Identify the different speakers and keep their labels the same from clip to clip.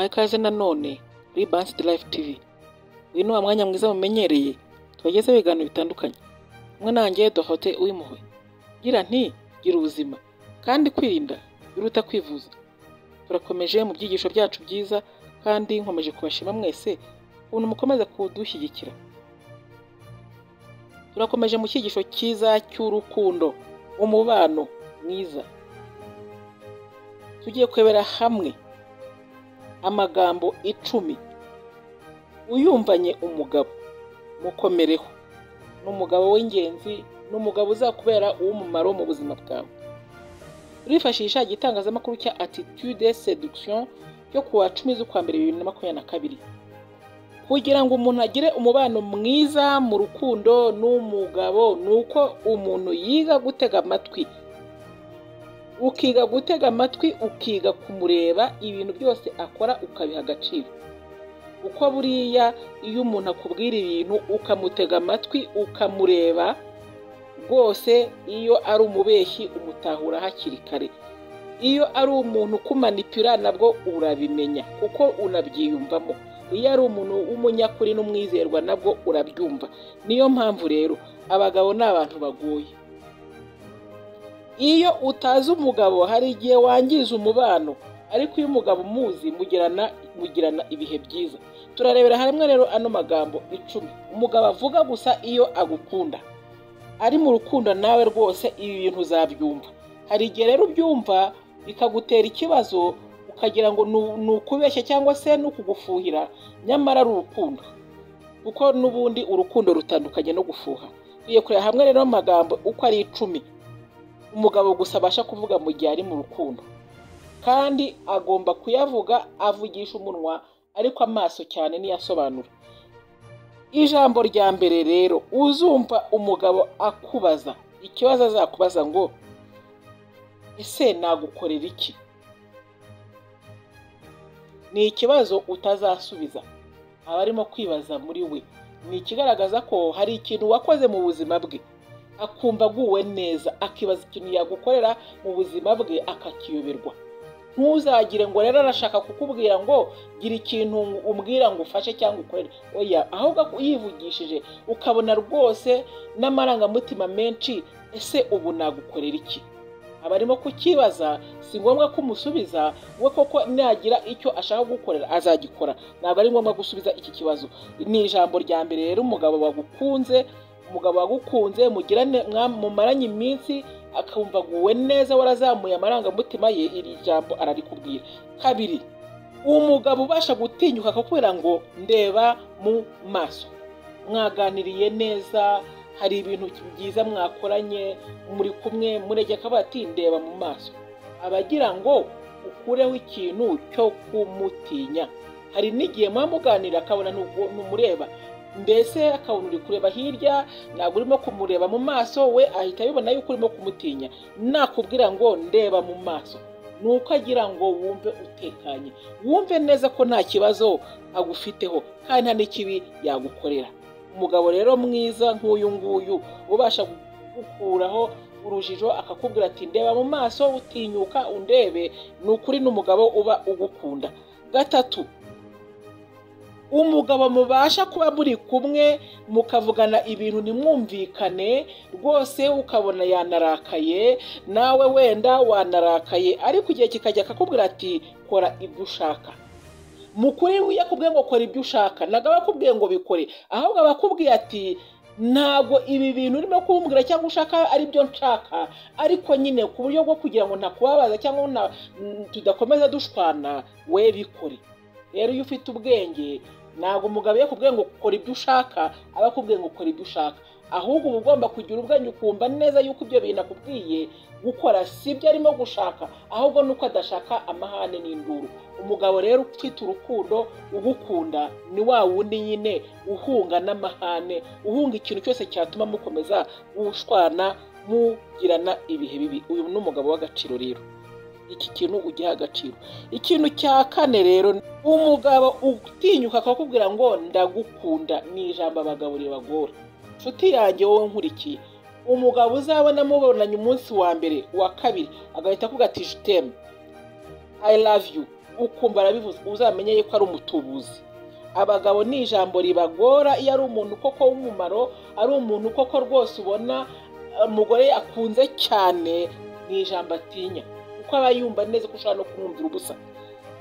Speaker 1: muhaye ikaze nanone kuri Balanced Life TV. Uyu ni wa mwanya mwiza mumenyereye twagezeho ibiganiro bitandukanye. Mwe nanjye Rafael uyumvanye. Gira nti gira ubuzima kandi kwirinda biruta kwivuza. Turakomeje mu byigisho byacu byiza kandi nkomeje kubashima mwese ukuntu mukomeza kudushyigikira. Turakomeje mu cyigisho cyiza cy'urukundo, umubano mwiza. Tugiye kwebera hamwe amagambo 10 uyumvanye umugabo, mukomereho. N'umugabo w'ingenzi, n'umugabo uzakubera uw'umumaro mu buzima bwawe. Turifashisha igitangazamakuru cya Attitude de Séduction cyo kuwa 10 z'ukwa mbere 2022 kugira ngo umuntu agire umubano mwiza mu rukundo n'umugabo. Nuko umuntu yiga gutega amatwi, ukiga gutega amatwi, ukiga kumureba, ibintu byose akora ukabiha agaciro. Uko buriya iyo umuntu akubwira ibintu ukamutega amatwi ukamureba rwose, iyo ari umubeshyi umutahura hakiri kare. Iyo ari umuntu kumanipira nabwo urabimenya kuko unabyiyumvamo. Iyo ari umuntu w'umunyakuri n'umwizerwa nabwo urabyumva. Niyo mpamvu rero abagabo ni abantu bagoye. Iyo utazi umugabo hari igihe wangiza umubano, ariko iyo umugabo muzi mugirana ibihe byiza. Turarebera hamwe rero ano magambo 10 umugabo avuga gusa iyo agukunda. Ari mu rukundo nawe rwose ibi bintu uzabyumva. Hari igihe rero ubyumva bikagutera ikibazo ukagira ngo nukubeshya cyangwa se nukugufuhira, nyamara ari urukundo. Kuko nubundi urukundo rutandukanye no gufuha. Tugiye kureba hamwe rero amagambo uko ari 10 umugabo gusa abasha kuvuga mu gihe ari mu rukundo, kandi agomba kuyavuga avugisha umunwa ariko amaso cyane niyasobanura. Ijambo rya mbere rero, uzumva umugabo akubaza ikibazo azakubaza ngo ese nagukorera iki? Ni ikibazo utazasubiza, aba arimo kwibaza muri we. Ni ikigaragaza ko hari ikintu wakoze mu buzima bwe akumva aguwe neza, akibaza ikintu yagukorera mu buzima bwe akakiyoberwa. Ntuzagire ngo rero arashaka kukubwira ngo gira ikintu umbwira ngo ufashe cyangwa ukorere. Oya, ahubwo yivugishije ukabona rwose n'amarangamutima menshi, ese ubu nagukorera iki? Abarimo kukibaza, si ngombwa kumusubiza we, koko nagira icyo ashaka gukorera azagikora. Ntabwo ari ngombwa gusubiza iki kibazo. Ni ijambo rya mbere rero umugabo wagukunze, mugirane mumaranye iminsi akumva aguwe neza, warazamuye amarangamutima ye, iri jambo ararikubwira. Kabiri, umugabo ubasha gutinyuka akakubwira ngo ndeba mu maso. Mwaganiriye neza, hari ibintu byiza mwakoranye, muri kumwe, murege akavuga ati ndeba mu maso. Abagira ngo ukureho ikintu cyo kumutinya. Hari n'igihe muganira akabona numureba, mbese akabona uri kureba hirya, ntabwo urimo kumureba mu maso, we ahita abibona yuko urimo kumutinya. Nakubwira ngo ndeba mu maso, nuko agira ngo wumve utekanye, wumve neza ko nta kibazo agufiteho kandi nta n'ikibi yagukorera. Umugabo rero mwiza nk'uyu nguyu ubasha gukuraho urujijo akakubwira ati ndeba mu maso, utinyuka undebe, nukuri n'umugabo uba ugukunda. Gatatu, umugabo mubasha kuba muri kumwe mukavugana ibintu nimwumvikane rwose, ukabona yanarakaye nawe wenda wanarakaye, ariko igihe kikajya akakubwira ati kora ibyo ushaka. Mukuri yakubwiye ngo kora ibyo ushaka, nagaba akubwiye ngo bikore, ahubwo abakubwiye ati ntago ibi bintu urimo kumbwira cyangwa ushaka ari byo nshaka, ariko nyine ku buryo bwo kugira ngo ntakubabaza cyangwa tudakomeza dushwana, we bikore. Rero iyo ufite ubwenge, ntabwo umugabo yakubwiye ngo kora ibyo ushaka, aba akubwiye ngo kora ibyo ushaka. Ahubwo uba ugomba kugira ubwenge ukumva neza yuko ibyo bintu akubwiye gukora si byo arimo gushaka, ahubwo nuko adashaka amahane n'induru. Umugabo rero ufite urukundo ugukunda ni wa wundi nyine uhunga n'amahane, uhunga ikintu cyose cyatuma mukomeza gushwana mugirana ibihe bibi. Uyu ni umugabo w'agaciro rero, iki kintu ugiha agaciro. Ikintu cya kane rero, umugabo utinyuka akakubwira ngo ndagukunda, ni ijambo abagabo bagore. Nshuti yanjye wowe nkurikiye, umugabo uzabona mubonanye umunsi wa mbere wa kabiri agahita akuvuga ati je t'aime, I love you, ukumva arabivuze uzamenye yuko ari umutubuzi. Abagabo ni ijambo ribagora iyo ari umuntu koko w'umumaro, ari umuntu koko rwose ubona umugore yakunze cyane, ni ijambo atinya kuko aba yumva neza ko ushobora no kumwumvira ubusa.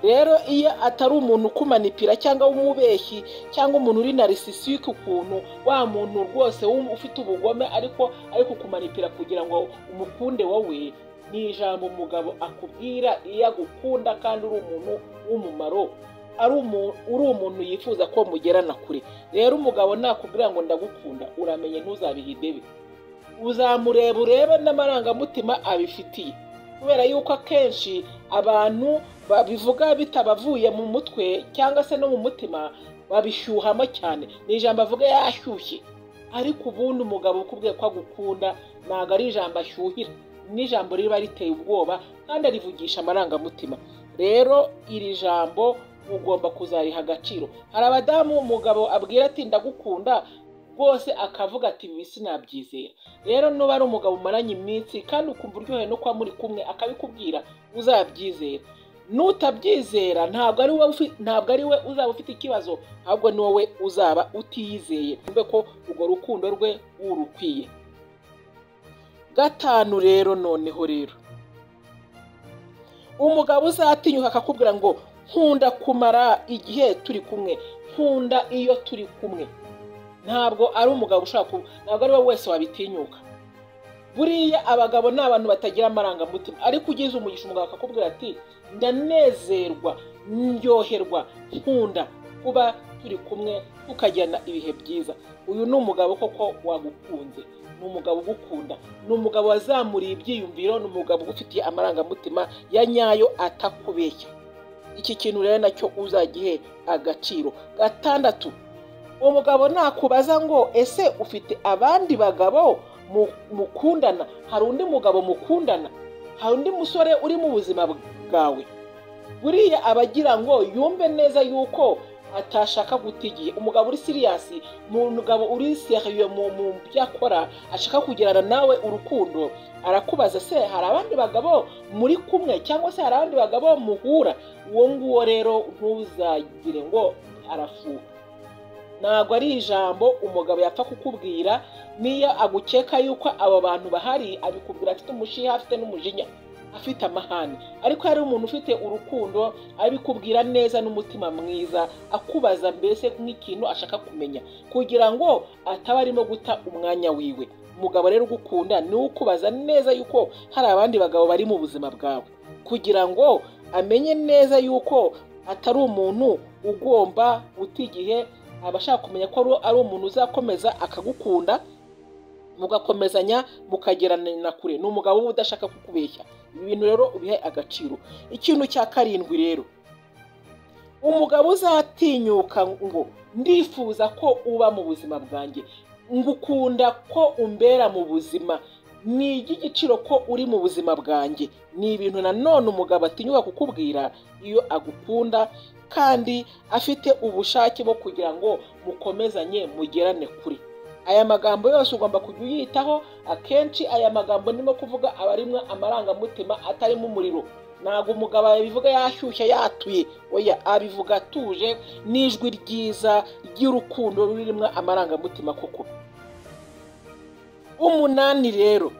Speaker 1: Rero iyo atari umuntu ukumanipira cyangwa w'umubeshyi cyangwa umuntu uri narisisike ukuntu, wa muntu rwose ufite ubugome ariko kukumanipira kugira ngo umukunde wowe, ni ijambo umugabo akubwira iyo agukunda kandi uri umuntu w'umumaro, uri umuntu yifuza ko mugerana kure. Rero umugabo nakubwira ngo ndagukunda, uramenye ntuzabihidebe, uzamureba urebe n'amarangamutima abifitiye, kubera yuko akenshi abantu babivuga bitabavuye mu mutwe cyangwa se no mu mutima, babishyuhamo cyane. Ni ijambo avuga yashyushye, ariko ubundi umugabo ukubwiye ko agukunda ntabwo ari ijambo ashyuhira, ni ijambo riba riteye ubwoba kandi arivugisha amarangamutima. Rero iri jambo ugomba kuzariha agaciro. Hari abadamu umugabo abwira ati ndagukunda rwose akavuga ati ibi sinabyizera. Rero nuba ari umugabo umaranye iminsi kandi ukumva uryoheye no kuba muri kumwe akabikubwira, uzabyizera. Nutabyizera ntabwo ari we uzaba ufite ikibazo, ahubwo ni wowe uzaba utiyizeye, kumbe ko urwo rukundo rwe urukwiye. Gatanu rero, noneho rero umugabo uzatinyuka akakubwira ngo nkunda kumara igihe turi kumwe, nkunda iyo turi kumwe, ntabwo ari umugabo ntabwo ari we wese wabitinyuka. Buriya abagabo ni abantu batagira amarangamutima, ariko ugize umugisha umugabo akakubwira ati ndanezerwa, ndyoherwa, nkunda kuba turi kumwe tukajyana ibihe byiza, uyu ni umugabo koko wagukunze, ni umugabo ugukunda, ni umugabo wazamuriye ibyiyumviro, ni umugabo ugufitiye amarangamutima ya nyayo atakubeshya. Iki kintu rero nacyo uzagihe agaciro. Gatandatu, umugabo nakubaza ngo ese ufite abandi bagabo mukundana, hari undi mugabo mukundana, hari undi musore uri mu buzima bwawe, buriya abagira ngo yumve neza yuko atashaka guta igihe. Umugabo uri siriyasi, umugabo uri seriye mu byo akora, ashaka kugirana nawe urukundo, arakubaza se hari abandi bagabo muri kumwe cyangwa se hari abandi bagabo muhura. Uwo nguwo rero ntuzagire ngo arafuha. Ntabwo ari ijambo umugabo yapfa kukubwira, niyo agukeka yuko abo bantu bahari abikubwira afite umushiha, afite n'umujinya, afite amahane. Ariko hari umuntu ufite urukundo abikubwira neza n'umutima mwiza, akubaza mbese nk'ikintu ashaka kumenya, kugira ngo ataba arimo guta umwanya wiwe. Umugabo rero ugukunda ni ukubaza neza yuko hari abandi bagabo bari mu buzima bwawe, kugira ngo amenye neza yuko atari umuntu ugomba guta igihe, abashaka kumenya ko ari umuntu uzakomeza akagukunda, mugakomezanya mukagerana kure. Ni umugabo uba udashaka kukubeshya. Ibi bintu rero ubihe agaciro. Ikintu cya karindwi rero, umugabo uzatinyuka ngo ndifuza ko uba mu buzima bwanjye, ngukunda ko umbera mu buzima, ni igiciro ko uri mu buzima bwanjye. Ni ibintu nanone umugabo atinyuka kukubwira iyo agukunda kandi afite ubushake bwo kugira ngo mukomezanye mugerane kure. Aya magambo yose ugomba kujya uyitaho. Akenshi aya magambo ndimo kuvuga aba arimo amarangamutima atarimo umuriro. Ntabwo umugabo abivuga yashyushye yatuye, oya, abivuga atuje n'ijwi ryiza ry'urukundo rurimo amarangamutima koko. Umunani rero,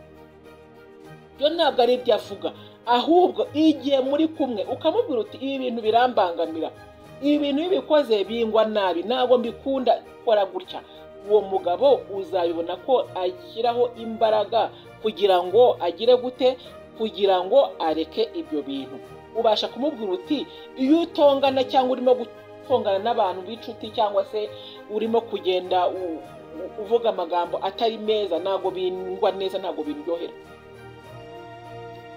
Speaker 1: byo ntabwo ari ibyo avuga, ahubwo igihe muri kumwe ukamubwira uti ibi bintu birambangamira, ibi bintu iyo ubikoze bingwa nabi, ntabwo mbikunda, kora gutya. Uwo mugabo uzabibona ko ashyiraho imbaraga kugira ngo agire gute, kugira ngo areke ibyo bintu. Ubasha kumubwira uti iyo utongana cyangwa urimo gutongana n'abantu b'inshuti cyangwa se urimo kugenda uvuga amagambo atari meza, ntabwo bingwa neza, ntabwo biryohera.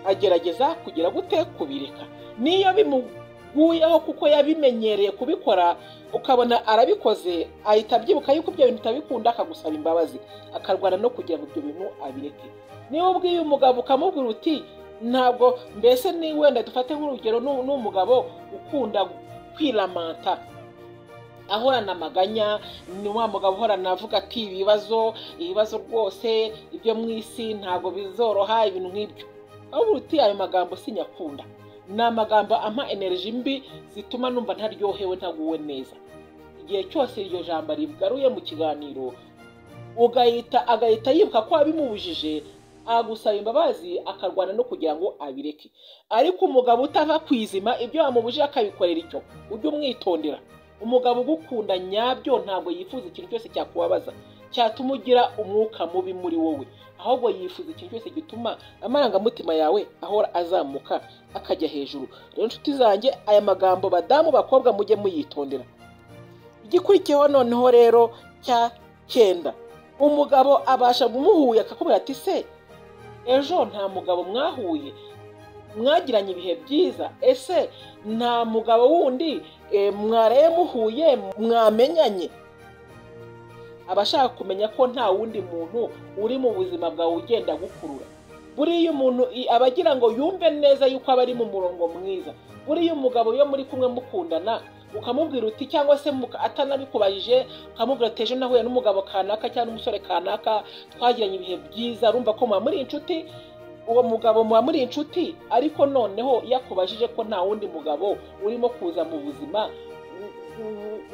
Speaker 1: Agerageza kugira gute kubireka. Niyo bimuguyeho kuko yabimenyereye kubikora, ukabona arabikoze, ahita abyibuka yuko ibyo bintu utabikunda, akagusaba imbabazi, akarwana no kugira ngo ibyo bintu abireke. Niba ubwiye umugabo ukamubwira uti ntabwo, mbese ni wenda dufate nk'urugero, n'umugabo ukunda kwiramanta, ahorana amaganya, ni wa mugabo uhorana avuga ati ibibazo rwose ibyo mu isi ntabwo bizoroha, ibintu nk'ibyo. Aho uti ayo magambo sinyakunda, ni amagambo ampa energy mbi zituma numva ntaryohewe ntaguwe neza. Igihe cyose iryo jambo rigaruye mu kiganiro agahita yibuka ko abimubujije agusaba imbabazi akarwana no kugira ngo abireke. Ariko umugabo utava kwizima ibyo wamubujije akabikorera icyo ujye umwitondera. Umugabo ugukunda nyabyo ntabwo yifuza ikintu cyose cyakubabaza cyatuma ugira umwuka mubi muri wowe, ahubwo yifuza ikintu cyose gituma amarangamutima yawe ahora azamuka akajya hejuru. Rero nshuti zanjye, aya magambo badamu bakobwa mujye muyitondera. Igikurikiyeho noneho rero cya 9, umugabo abasha kumuhuye akakubwira ati se ejo nta mugabo mwahuye mwagiranye ibihe byiza, ese nta mugabo wundi mwaraye muhuye mwamenyanye. Abashaka kumenya ko nta wundi muntu uri mu buzima bwawe ugenda gukurura. Buriya umuntu abagira ngo yumve neza yuko aba ari mu murongo mwiza. Buriya umugabo iyo muri kumwe mukundana ukamubwira uti cyangwa se atanabikubajije ukamubwira ati ejo nahuye n'umugabo kanaka cyangwa umusore kanaka twagiranye ibihe byiza, urumva ko muba muri inshuti, uwo mugabo muba muri inshuti. Ariko noneho yakubajije ko nta wundi mugabo urimo kuza mu buzima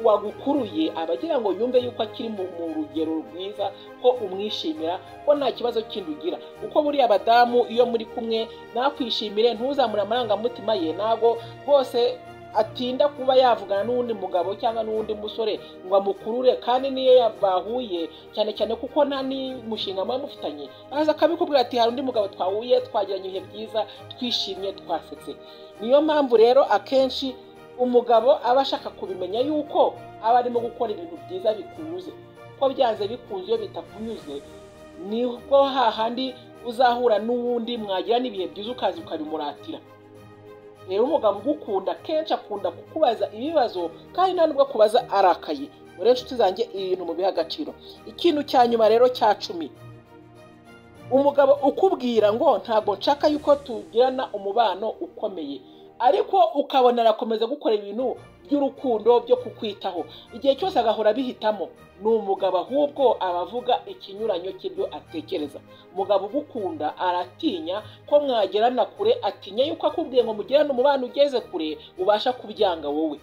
Speaker 1: wagukuruye, abagira ngo yumve yuko akiri mu rugero rwiza, ko umwishimira, ko nta kibazo kindi ugira. Uko buriya abadamu iyo muri kumwe nakwishimire ntuzamure amarangamutima ye, ntabwo rwose atinda kuba yavugana n'uwundi mugabo cyangwa n'uwundi musore ngo amukurure, kandi niyo bahuye cyane cyane kuko nta n'umushinga muba mufitanye aza akabikubwira ati hari undi mugabo twahuye twagiranye ibihe byiza twishimye twasetse. Niyo mpamvu rero akenshi umugabo aba ashaka kubimenya yuko aba arimo gukora ibintu byiza bikunyuze, ko byanze bikunze iyo bitakunyuze nibwo hahandi uzahura n'uwundi mwagira n'ibihe byiza ukaza ukabimuratira. Rero umugabo ugukunda kenshi akunda kukubaza ibibazo kandi nta nubwo kubaza arakaye. Rero inshuti zanjye ibintu mu biha agaciro. Ikintu cya nyuma rero cya 10, umugabo ukubwira ngo ntabwo nshaka yuko tugirana umubano ukomeye, ariko ukabona arakomeza gukora ibintu by'urukundo byo kukwitaho, igihe cyose agahora bihitamo, ni umugabo ahubwo abavuga ikinyuranyo cy'ibyo atekereza. Umugabo ugukunda aratinya ko mwagerana kure, atinya yuko akubwiye ngo mugirane umubano ugeze kure ubasha kubyanga wowe.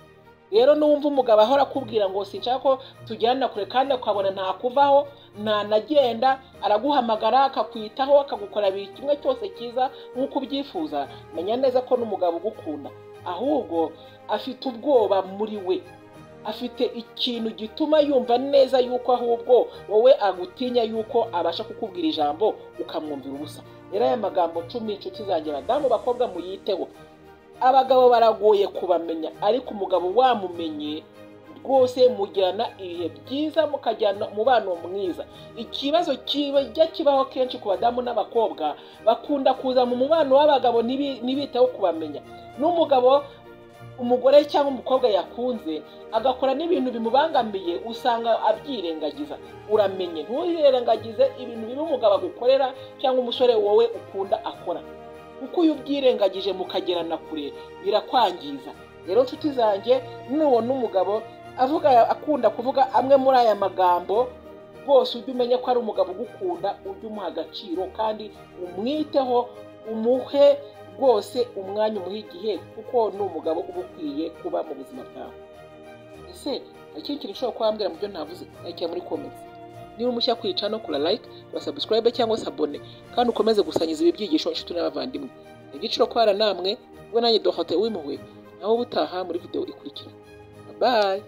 Speaker 1: Rero numva umugabo ahora akubwira ngo sinshaka ko tugirana kure kandi ukabona nta kuvaho nta nagenda, araguhamagara akakwitaho akagukora buri kimwe cyose cyiza nk'uko ubyifuza, menya neza ko n'umugabo ugukunda ahubwo afite ubwoba muri we, afite ikintu gituma yumva neza yuko ahubwo wowe agutinya yuko abasha kukubwira ijambo ukamwumvira ubusa. Rero aya magambo 10 inshuti zanjye badamu bakobwa muyiteho. Abagabo baragoye kubamenya, ariko umugabo wamumenye rwose mugirana ibihe byiza mukajyana umubano mwiza. Ikibazo kijya kibaho kenshi ku badamu n'abakobwa, bakunda kuza mu mubano w'abagabo ntibiteho kubamenya. N'umugabo umugore cyangwa umukobwa yakunze agakora n'ibintu bimubangamiye usanga abyirengagiza. Uramenye ntuyirengagize ibintu bibi umugabo agukorera cyangwa umusore wowe ukunda akora, kuko iyo ubyirengagije mukagerana kure birakwangiza. Rero nshuti zanjye, nubona umugabo akunda kuvuga amwe muri aya magambo, rwose ujye umenya ko ari umugabo ugukunda, ujye umuha agaciro kandi umwiteho, umuhe rwose umwanya, umuhe igihe, kuko ni umugabo uba ukwiye kuba mu buzima bwawe. Ese ikindi kintu ushobora kuhambwira mu byo ntavuze, cyangwa muri comments. Niba umushya kwica no kura like, kura subscribe cyangwa se abone, kandi ukomeze gusangiza ibi byigisho inshuti n'abavandimwe. Igiciro kwara namwe, ubwo nanjye Rafael w'impuhwe, naho ubutaha muri video ikurikira. Bye.